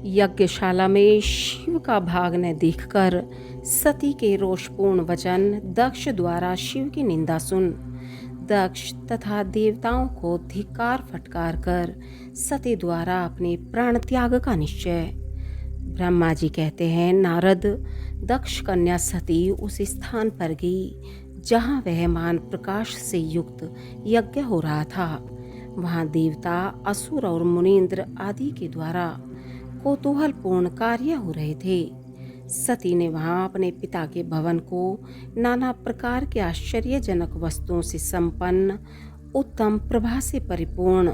यज्ञशाला में शिव का भागने देखकर सती के रोषपूर्ण वचन दक्ष द्वारा शिव की निंदा सुन दक्ष तथा देवताओं को धिक्कार फटकार कर सती द्वारा अपने प्राण त्याग का निश्चय। ब्रह्मा जी कहते हैं, नारद, दक्ष कन्या सती उस स्थान पर गई जहाँ वह मान प्रकाश से युक्त यज्ञ हो रहा था। वहाँ देवता, असुर और मुनींद्र आदि के द्वारा कौतूहलपूर्ण कार्य हो रहे थे। सती ने वहाँ अपने पिता के भवन को नाना प्रकार के आश्चर्यजनक वस्तुओं से संपन्न, उत्तम प्रभा से परिपूर्ण,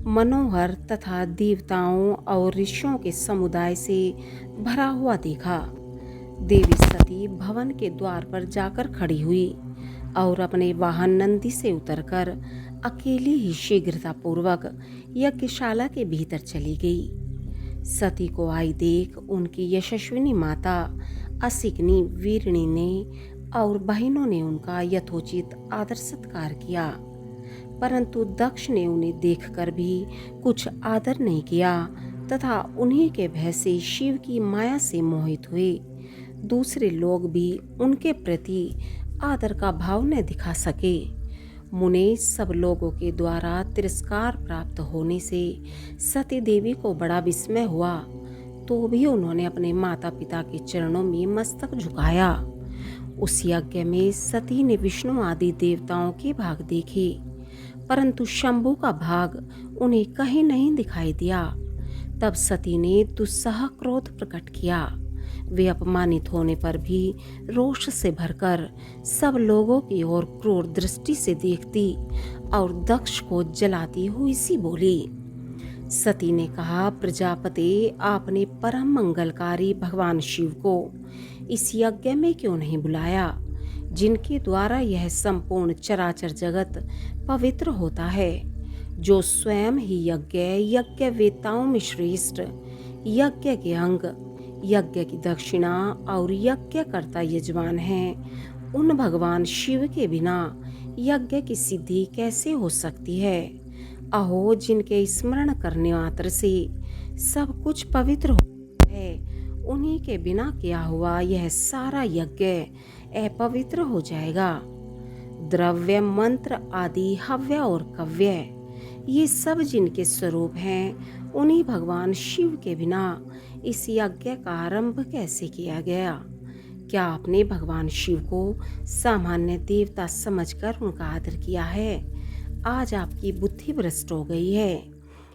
मनोहर तथा देवताओं और ऋषियों के समुदाय से भरा हुआ देखा। देवी सती भवन के द्वार पर जाकर खड़ी हुई और अपने वाहन नंदी से उतरकर अकेली ही शीघ्रतापूर्वक यज्ञशाला के भीतर चली गई। सती को आई देख उनकी यशस्विनी माता असिकनी, वीरणी ने और बहनों ने उनका यथोचित आदर सत्कार किया, परंतु दक्ष ने उन्हें देखकर भी कुछ आदर नहीं किया तथा उन्हीं के भय से शिव की माया से मोहित हुए दूसरे लोग भी उनके प्रति आदर का भाव न दिखा सके। मुने सब लोगों के द्वारा तिरस्कार प्राप्त होने से सती देवी को बड़ा विस्मय हुआ, तो भी उन्होंने अपने माता पिता के चरणों में मस्तक झुकाया। उस यज्ञ में सती ने विष्णु आदि देवताओं के भाग देखे, परंतु शंभु का भाग उन्हें कहीं नहीं दिखाई दिया। तब सती ने दुस्सह क्रोध प्रकट किया। वे अपमानित होने पर भी रोष से भरकर सब लोगों की ओर क्रूर दृष्टि से देखती और दक्ष को जलाती हुई सी बोली। सती ने कहा, प्रजापति, आपने परम मंगलकारी भगवान शिव को इस यज्ञ में क्यों नहीं बुलाया, जिनके द्वारा यह संपूर्ण चराचर जगत पवित्र होता है, जो स्वयं ही यज्ञ वेताओं में श्रेष्ठ, यज्ञ के अंग, यज्ञ की दक्षिणा और यज्ञकर्ता यजमान हैं। उन भगवान शिव के बिना यज्ञ की सिद्धि कैसे हो सकती है। अहो, जिनके स्मरण करने मात्र से सब कुछ पवित्र होता है, उन्हीं के बिना किया हुआ यह सारा यज्ञ अपवित्र हो जाएगा। द्रव्य, मंत्र आदि, हव्य और कव्य, ये सब जिनके स्वरूप हैं, उन्हीं भगवान शिव के बिना इस यज्ञ का आरंभ कैसे किया गया। क्या आपने भगवान शिव को सामान्य देवता समझकर उनका आदर किया है? आज आपकी बुद्धि भ्रष्ट हो गई है,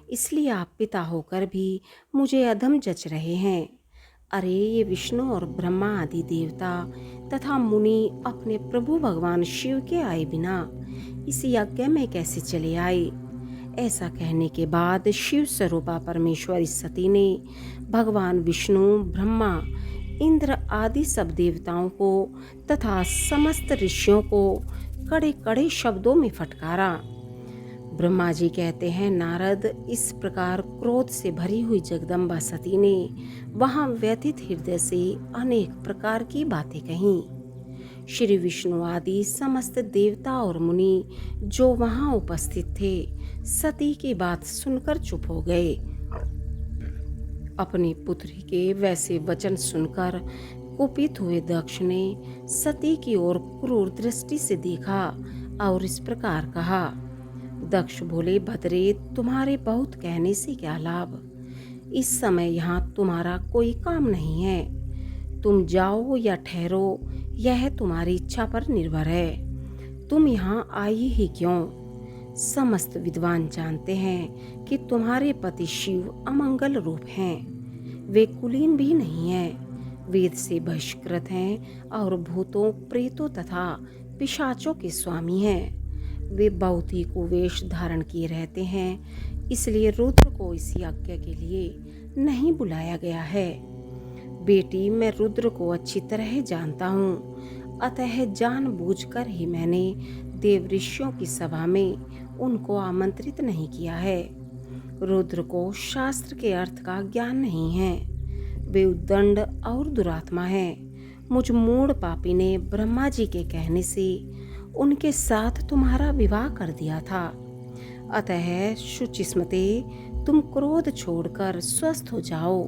इसलिए आप पिता होकर भी मुझे अधम जच रहे हैं। अरे, ये विष्णु और ब्रह्मा आदि देवता तथा मुनि अपने प्रभु भगवान शिव के आए बिना इस यज्ञ में कैसे चले आए? ऐसा कहने के बाद शिव स्वरूपा परमेश्वरी सती ने भगवान विष्णु, ब्रह्मा, इंद्र आदि सब देवताओं को तथा समस्त ऋषियों को कड़े कड़े शब्दों में फटकारा। ब्रह्मा जी कहते हैं, नारद, इस प्रकार क्रोध से भरी हुई जगदम्बा सती ने वहां व्यथित हृदय से अनेक प्रकार की बातें कहीं। श्री विष्णु आदि समस्त देवता और मुनि जो वहां उपस्थित थे, सती की बात सुनकर चुप हो गए। अपनी पुत्री के वैसे वचन सुनकर कुपित हुए दक्ष ने सती की ओर क्रूर दृष्टि से देखा और इस प्रकार कहा। दक्ष बोले, भद्रे, तुम्हारे बहुत कहने से क्या लाभ। इस समय यहाँ तुम्हारा कोई काम नहीं है। तुम जाओ या ठहरो, यह तुम्हारी इच्छा पर निर्भर है। तुम यहाँ आई ही क्यों? समस्त विद्वान जानते हैं कि तुम्हारे पति शिव अमंगल रूप हैं। वे कुलीन भी नहीं हैं, वेद से बहिष्कृत हैं और भूतों, प्रेतों तथा पिशाचों के स्वामी हैं। वे बहुत ही कुवेश धारण किए रहते हैं, इसलिए रुद्र को इस यज्ञ के लिए नहीं बुलाया गया है। बेटी, मैं रुद्र को अच्छी तरह जानता हूँ, अतः जानबूझकर ही मैंने देव ऋषियों की सभा में उनको आमंत्रित नहीं किया है। रुद्र को शास्त्र के अर्थ का ज्ञान नहीं है, वे उद्दंड और दुरात्मा हैं। मुझ मूढ़ पापी ने ब्रह्मा जी के कहने से उनके साथ तुम्हारा विवाह कर दिया था। अतः शुचिस्मते, तुम क्रोध छोड़कर स्वस्थ हो जाओ।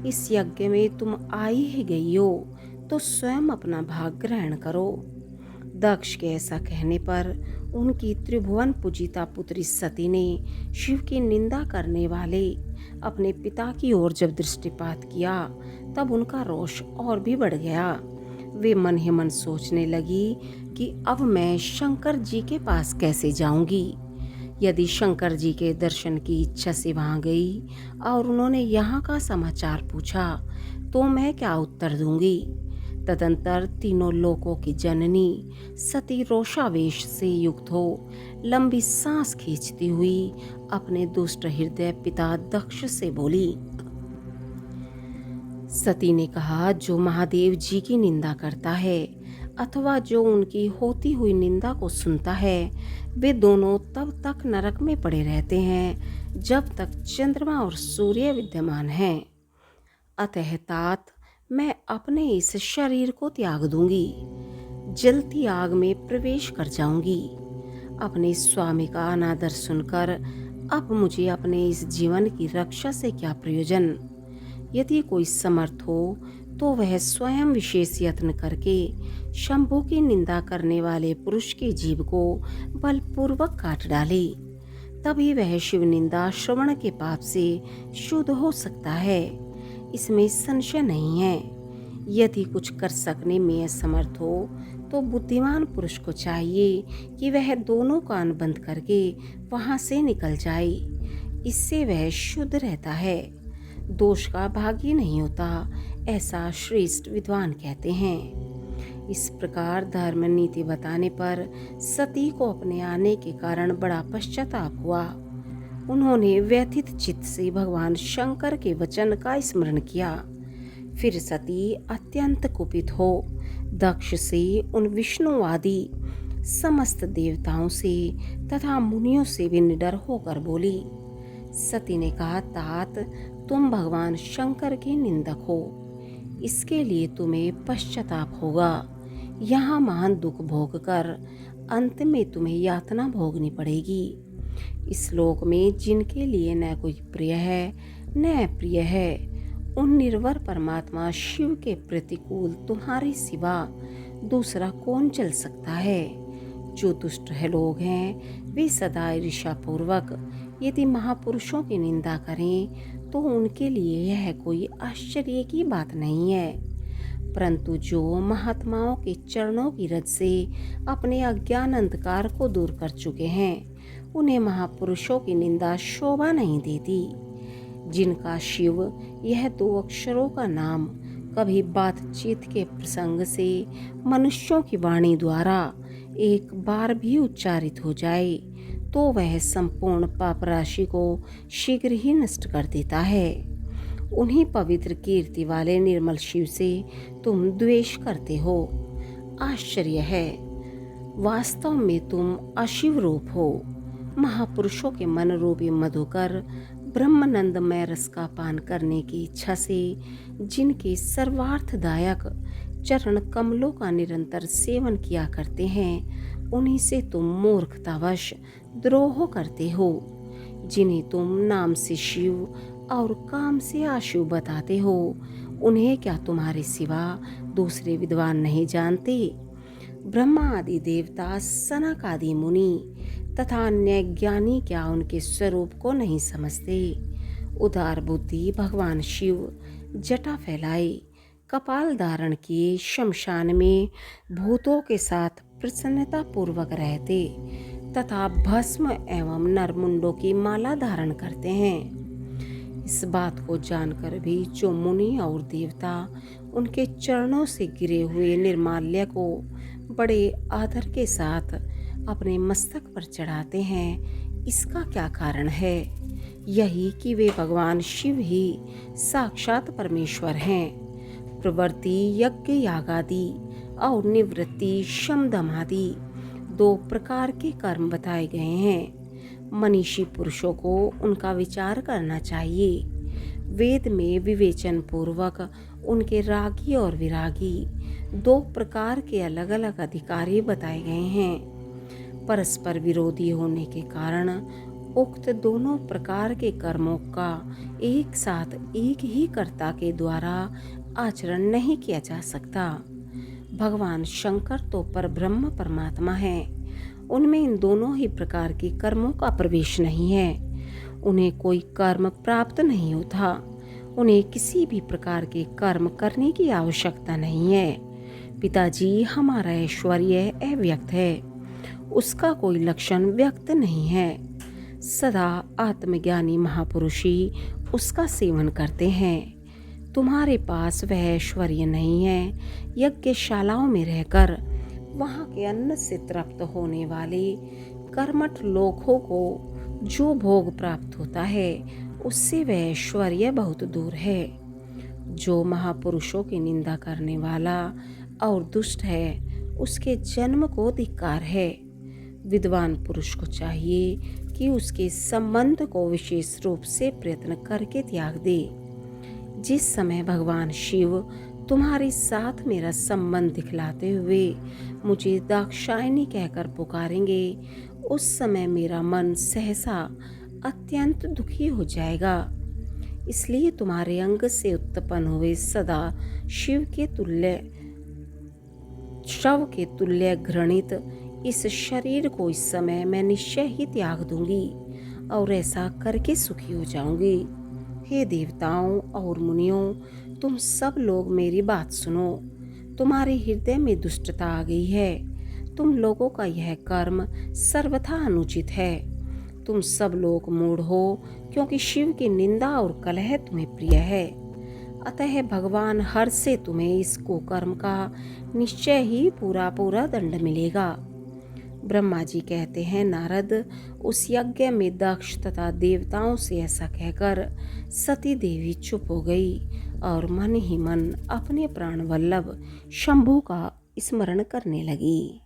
इस यज्ञ में तुम आई ही गई हो, तो स्वयं अपना भाग ग्रहण करो। दक्ष के ऐसा कहने पर उनकी त्रिभुवन पूजिता पुत्री सती ने शिव की निंदा करने वाले अपने पिता की ओर जब दृष्टिपात किया, तब उनका रोष और भी बढ़ गया। वे मन ही मन सोचने लगी कि अब मैं शंकर जी के पास कैसे जाऊंगी। यदि शंकर जी के दर्शन की इच्छा से वहां गई और उन्होंने यहाँ का समाचार पूछा, तो मैं क्या उत्तर दूंगी। तदंतर तीनों लोकों की जननी सती रोषावेश से युक्त हो लंबी सांस खींचती हुई अपने दुष्ट हृदय पिता दक्ष से बोली। सती ने कहा, जो महादेव जी की निंदा करता है अथवा जो उनकी होती हुई निंदा को सुनता है, वे दोनों तब तक नरक में पड़े रहते हैं जब तक चंद्रमा और सूर्य विद्यमान हैं। अतः तात मैं अपने इस शरीर को त्याग दूंगी, जलती आग में प्रवेश कर जाऊंगी। अपने स्वामी का अनादर सुनकर अब मुझे अपने इस जीवन की रक्षा से क्या प्रयोजन। यदि कोई समर्थ हो तो वह स्वयं विशेष यत्न करके शंभु की निंदा करने वाले पुरुष की जीभ को बलपूर्वक काट डाले, तभी वह शिव निंदा श्रवण के पाप से शुद्ध हो सकता है। इसमें संशय नहीं है। यदि कुछ कर सकने में असमर्थ हो तो बुद्धिमान पुरुष को चाहिए कि वह दोनों कान बंद करके वहां से निकल जाए। इससे वह शुद्ध रहता है, दोष का भागी नहीं होता, ऐसा श्रेष्ठ विद्वान कहते हैं। इस प्रकार धर्म नीति बताने पर सती को अपने आने के कारण बड़ा पश्चाताप हुआ। उन्होंने व्यथित चित्त से भगवान शंकर के वचन का स्मरण किया। फिर सती अत्यंत कुपित हो दक्ष से, उन विष्णुवादी समस्त देवताओं से तथा मुनियों से भी निडर होकर बोली। सती ने कहा, तात तुम भगवान शंकर के निंदक हो, इसके लिए तुम्हें पश्चाताप होगा। यहाँ महान दुख भोग कर अंत में तुम्हें यातना भोगनी पड़ेगी। इस लोक में जिनके लिए न कोई प्रिय है न अप्रिय है, उन निर्वर परमात्मा शिव के प्रतिकूल तुम्हारे सिवा दूसरा कौन चल सकता है। जो दुष्ट है लोग हैं, वे सदा ईर्ष्यापूर्वक यदि महापुरुषों की निंदा करें तो उनके लिए यह कोई आश्चर्य की बात नहीं है। परंतु जो महात्माओं के चरणों की रज से अपने अज्ञान अंधकार को दूर कर चुके हैं, उन्हें महापुरुषों की निंदा शोभा नहीं देती। जिनका शिव यह 2 अक्षरों का नाम कभी बातचीत के प्रसंग से मनुष्यों की वाणी द्वारा एक बार भी उच्चारित हो जाए, तो वह संपूर्ण पाप राशि को शीघ्र ही नष्ट कर देता है। उन्हीं पवित्र कीर्ति वाले निर्मल शिव से तुम द्वेष करते हो। आश्चर्य है, वास्तव में तुम अशिव रूप हो। महापुरुषों के मन रूपी मधुकर ब्रह्मानंदमय रस का पान करने की इच्छा से जिनके सर्वार्थदायक चरण कमलों का निरंतर सेवन किया करते हैं, उन्हीं से तुम मूर्खतावश द्रोह करते हो। जिन्हें तुम नाम से शिव और काम से अशिव बताते हो, उन्हें क्या तुम्हारे सिवा दूसरे विद्वान नहीं जानते। ब्रह्मा आदि देवता, सनक आदि मुनि तथा अन्य ज्ञानी क्या उनके स्वरूप को नहीं समझते। उदार बुद्धि भगवान शिव जटा फैलाए, कपाल धारण किए शमशान में भूतों के साथ प्रसन्नता पूर्वक रहते तथा भस्म एवं नरमुंडों की माला धारण करते हैं। इस बात को जानकर भी जो मुनि और देवता उनके चरणों से गिरे हुए निर्माल्य को बड़े आदर के साथ अपने मस्तक पर चढ़ाते हैं, इसका क्या कारण है। यही कि वे भगवान शिव ही साक्षात परमेश्वर हैं। प्रवृत्ति यज्ञ यागादि और निवृत्ति शम दम आदि 2 प्रकार के कर्म बताए गए हैं। मनीषी पुरुषों को उनका विचार करना चाहिए। वेद में विवेचन पूर्वक उनके रागी और विरागी 2 प्रकार के अलग अलग अधिकारी बताए गए हैं। परस्पर विरोधी होने के कारण उक्त दोनों प्रकार के कर्मों का एक साथ एक ही कर्ता के द्वारा आचरण नहीं किया जा सकता। भगवान शंकर तो परब्रह्म परमात्मा हैं। उनमें इन दोनों ही प्रकार के कर्मों का प्रवेश नहीं है। उन्हें कोई कर्म प्राप्त नहीं होता। उन्हें किसी भी प्रकार के कर्म करने की आवश्यकता नहीं है। पिताजी, हमारा ऐश्वर्य अव्यक्त है, उसका कोई लक्षण व्यक्त नहीं है। सदा आत्मज्ञानी महापुरुष ही उसका सेवन करते हैं। तुम्हारे पास वह ऐश्वर्य नहीं है। यज्ञशालाओं में रहकर वहाँ के अन्न से तृप्त होने वाले कर्मठ लोगों को जो भोग प्राप्त होता है, उससे वह ऐश्वर्य बहुत दूर है। जो महापुरुषों की निंदा करने वाला और दुष्ट है, उसके जन्म को धिक्कार है। विद्वान पुरुष को चाहिए कि उसके संबंध को विशेष रूप से प्रयत्न करके त्याग दे। जिस समय भगवान शिव तुम्हारे साथ मेरा संबंध दिखलाते हुए मुझे दाक्षायणी कहकर पुकारेंगे, उस समय मेरा मन सहसा अत्यंत दुखी हो जाएगा। इसलिए तुम्हारे अंग से उत्पन्न हुए सदा शव के तुल्य घृणित इस शरीर को इस समय मैं निश्चय ही त्याग दूंगी और ऐसा करके सुखी हो जाऊंगी। हे देवताओं और मुनियों, तुम सब लोग मेरी बात सुनो। तुम्हारे हृदय में दुष्टता आ गई है। तुम लोगों का यह कर्म सर्वथा अनुचित है। तुम सब लोग मूढ़ हो, क्योंकि शिव की निंदा और कलह तुम्हें प्रिय है। अतः भगवान हर से तुम्हें इस कुकर्म का निश्चय ही पूरा पूरा दंड मिलेगा। ब्रह्मा जी कहते हैं, नारद, उस यज्ञ में दक्ष तथा देवताओं से ऐसा कहकर सती देवी चुप हो गई और मन ही मन अपने प्राण वल्लभ शंभु का स्मरण करने लगी।